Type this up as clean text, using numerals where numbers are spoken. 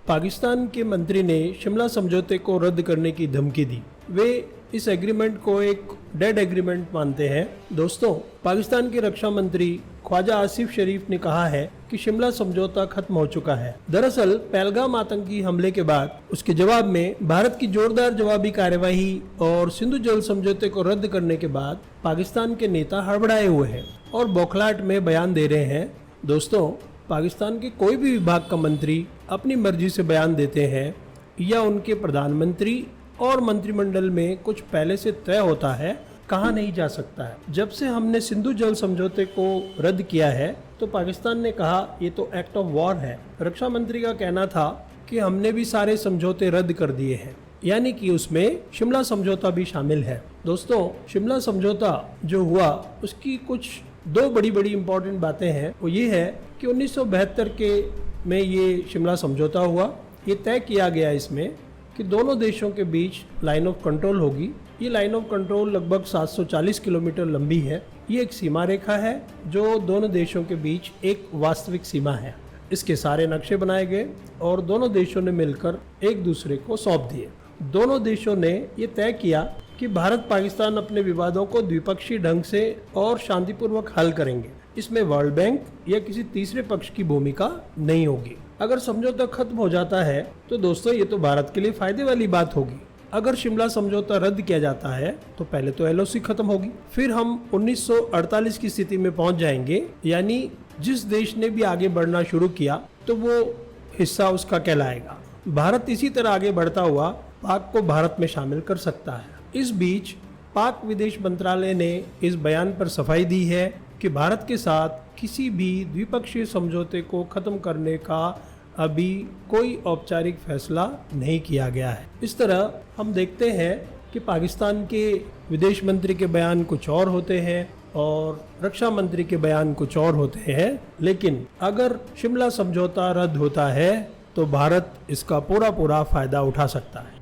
पाकिस्तान के मंत्री ने शिमला समझौते को रद्द करने की धमकी दी। वे इस एग्रीमेंट को एक डेड एग्रीमेंट मानते हैं। दोस्तों, पाकिस्तान के रक्षा मंत्री ख्वाजा आसिफ शरीफ ने कहा है कि शिमला समझौता खत्म हो चुका है। दरअसल पहलगाम आतंकी हमले के बाद उसके जवाब में भारत की जोरदार जवाबी कार्यवाही और सिंधु जल समझौते को रद्द करने के बाद पाकिस्तान के नेता हड़बड़ाए हुए हैं और बौखलाहट में बयान दे रहे हैं। दोस्तों, पाकिस्तान के कोई भी विभाग का मंत्री अपनी मर्जी से बयान देते हैं या उनके प्रधानमंत्री और मंत्रिमंडल में कुछ पहले से तय होता है, कहा नहीं जा सकता है। जब से हमने सिंधु जल समझौते को रद्द किया है तो पाकिस्तान ने कहा ये तो एक्ट ऑफ वॉर है। रक्षा मंत्री का कहना था कि हमने भी सारे समझौते रद्द कर दिए हैं, यानी कि उसमें शिमला समझौता भी शामिल है। दोस्तों, शिमला समझौता जो हुआ उसकी कुछ दो बड़ी बड़ी इंपॉर्टेंट बातें हैं। वो ये है कि 1972 के में ये शिमला समझौता हुआ। ये तय किया गया इसमें कि दोनों देशों के बीच लाइन ऑफ कंट्रोल होगी। ये लाइन ऑफ कंट्रोल लगभग 740 किलोमीटर लंबी है। ये एक सीमा रेखा है जो दोनों देशों के बीच एक वास्तविक सीमा है। इसके सारे नक्शे बनाए गए और दोनों देशों ने मिलकर एक दूसरे को सौंप दिए। दोनों देशों ने ये तय किया कि भारत पाकिस्तान अपने विवादों को द्विपक्षीय ढंग से और शांतिपूर्वक हल करेंगे। इसमें वर्ल्ड बैंक या किसी तीसरे पक्ष की भूमिका नहीं होगी। अगर समझौता खत्म हो जाता है तो दोस्तों ये तो भारत के लिए फायदे वाली बात होगी। अगर शिमला समझौता रद्द किया जाता है तो पहले तो एलओसी खत्म होगी, फिर हम 1948 की स्थिति में पहुंच जाएंगे, यानी जिस देश ने भी आगे बढ़ना शुरू किया तो वो हिस्सा उसका कहलाएगा। भारत इसी तरह आगे बढ़ता हुआ पाक को भारत में शामिल कर सकता है। इस बीच पाक विदेश मंत्रालय ने इस बयान पर सफाई दी है कि भारत के साथ किसी भी द्विपक्षीय समझौते को खत्म करने का अभी कोई औपचारिक फैसला नहीं किया गया है। इस तरह हम देखते हैं कि पाकिस्तान के विदेश मंत्री के बयान कुछ और होते हैं और रक्षा मंत्री के बयान कुछ और होते हैं, लेकिन अगर शिमला समझौता रद्द होता है तो भारत इसका पूरा फायदा उठा सकता है।